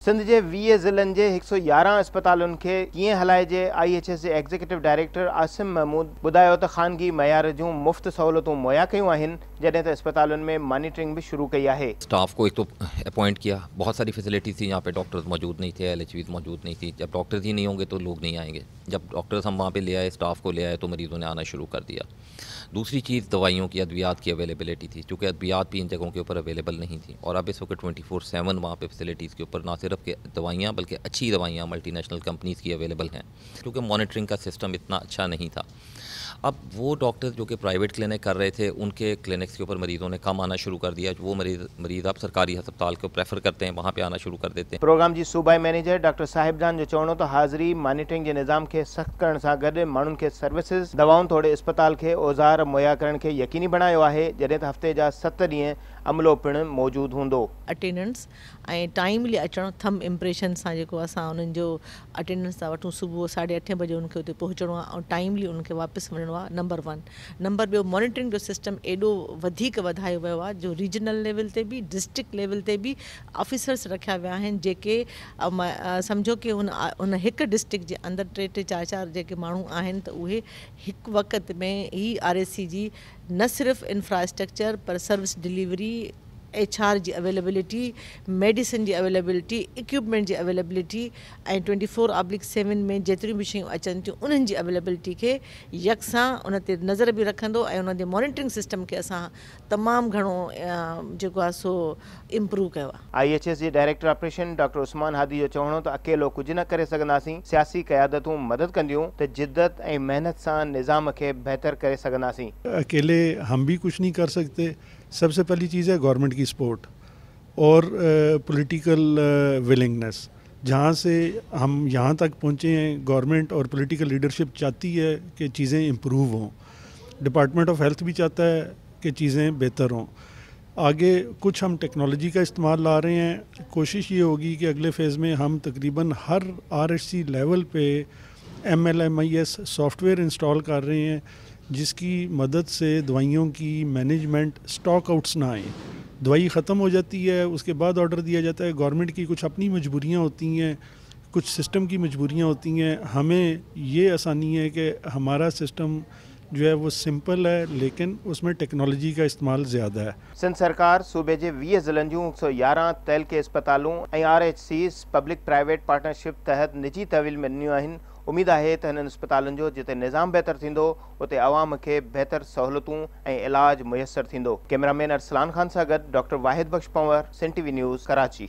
सिंध के 20 ज़िलनि के 111 अस्पतालुनि के कीअं हलाइजे। IHS के एग्जीक्यूटिव डायरेक्टर आसिम महमूद ॿुधायो त ख़ानगी मयार जूं मुफ़्त सहूलतूं मुहैया कयूं आहिनि, जॾहिं त अस्पतालुनि में मॉनिटरिंग भी शुरू कई है। स्टाफ को एक तो अपॉइंट किया, बहुत सारी फैसिलिटीज़ थी, यहाँ पे डॉक्टर्स मौजूद नहीं थे, LHVs मौजूद नहीं थी। जब डॉक्टर्स ही नहीं होंगे तो लोग नहीं आएंगे। जब डॉक्टर्स हम वहाँ पे ले आए, स्टाफ को ले आए, तो मरीज़ों ने आना शुरू कर दिया। दूसरी चीज़ दवाइयों की, अद्वियात की अवेलेबिलिटी थी, क्योंकि अद्वियात भी इन जगहों के ऊपर अवेलेबल नहीं थी। और अब इस वक्त 24/7 वहाँ पे फैसिलिटीज़ के ऊपर ना सिर्फ के दवाइयाँ बल्कि अच्छी दवाइयाँ मल्टीनेशनल कंपनीज़ की अवेलेबल हैं, क्योंकि मॉनिटरिंग का सिस्टम इतना अच्छा नहीं था। अब वो डॉक्टर्स जो कि प्राइवेट क्लिनिक कर रहे थे, उनके क्लिनिक्स के ऊपर मरीज़ों ने कम आना शुरू कर दिया। वो मरीज़ अब सरकारी अस्पताल को प्रेफर करते हैं, वहाँ पे आना शुरू कर देते हैं। प्रोग्राम की सूबाई मैनेजर डॉक्टर साहिबजान जो चवणो तो हाज़िरी मॉनिटरिंग के निज़ाम के सख्त करण सां गॾु माण्हुनि खे सर्विसिस, दवाऊं तोड़े अस्पताल के औज़ार मुहैया करण के यकीनी बनायो आहे, जॾहिं त हफ़्ते जा 7 ॾींहं अमलो पिणु मौजूद हूंदो। अटेंडेंस ऐं टाइमली अचणु, थंब इम्प्रेशन सां जेको असां उन्हनि जो अटेंडेंस था वठूं, सुबुह 8:30 बजे उनखे उते पहुचणो आहे ऐं टाइमली उनखे वापसि वञिणो आहे, नंबर 1। नंबर ॿियो, मॉनिटरिंग जो सिस्टम एॾो वधीक वधायो वियो आहे जो रीजनल लेवल ते बि, डिस्ट्रिक्ट लेवल ते बि ऑफिसर्स रखिया विया आहिनि, जेके सम्झो कि उन हिकु डिस्ट्रिक्ट जे अंदरि 3-3, 4-4 जेके माण्हू आहिनि, त उहे हिकु वक़्त में ई RSC जी न सिर्फ़ु इंफ्रास्ट्रक्चर पर सर्विस डिलीवरी, HR जी अवेलेबिलिटी, मेडिसिन जी अवेलेबिलिटी, इक्विपमेंट जी अवेलेबिलिटी ऐं 24/7 में जेतिरियूं बि शयूं अचनि थियूं उन्हनि जी अवेलेबिलिटी खे यकसां उन ते नज़र बि रखंदो ऐं उन जे मॉनिटरिंग सिस्टम खे असां तमामु घणो जेको आहे सो इम्प्रूव कयो आहे। IHS जे डायरेक्टर ऑपरेशन डॉक्टर उस्मान हादी जो चवणो त अकेलो कुझु न करे सघंदासीं, सियासी क़यादतूं मदद कंदियूं त जिद्दत ऐं मेहनत सां निज़ाम खे बहितर करे सघंदासीं। अकेले हम भी कुछ नहीं कर सकते। सबसे पहली चीज़ है गवर्नमेंट की सपोर्ट और पॉलिटिकल विलिंगनेस। जहाँ से हम यहाँ तक पहुँचे हैं, गवर्नमेंट और पॉलिटिकल लीडरशिप चाहती है कि चीज़ें इम्प्रूव हों। डिपार्टमेंट ऑफ हेल्थ भी चाहता है कि चीज़ें बेहतर हों। आगे कुछ हम टेक्नोलॉजी का इस्तेमाल ला रहे हैं। कोशिश ये होगी कि अगले फ़ेज़ में हम तकरीबन हर RHC लेवल पे MLMIS सॉफ्टवेयर इंस्टॉल कर रहे हैं, जिसकी मदद से दवाइयों की मैनेजमेंट, स्टॉक आउट्स ना आए। दवाई ख़त्म हो जाती है, उसके बाद ऑर्डर दिया जाता है। गवर्नमेंट की कुछ अपनी मजबूरियाँ होती हैं, कुछ सिस्टम की मजबूरियाँ होती हैं। हमें ये आसानी है कि हमारा सिस्टम जो है वो सिंपल है, लेकिन उसमें टेक्नोलॉजी का इस्तेमाल ज़्यादा है। सिंध सरकार सूबे के 20 ज़िलनि जूं 111 तैल के अस्पतालों ऐं RHCs पब्लिक प्राइवेट पार्टनरशिप तहत निजी तहवील में ॾिनियूं आहिनि। उम्मीद है त हिननि अस्पतालुनि जो जिते निज़ाम बेहतर थींदो, उते आवाम के बेहतर सहूलतूं ऐं इलाज मुयसर थींदो। कैमरामैन अरसलान खान सां गॾु डॉक्टर वाहिद बख्श पंवर, सिंध TV न्यूज़, कराची।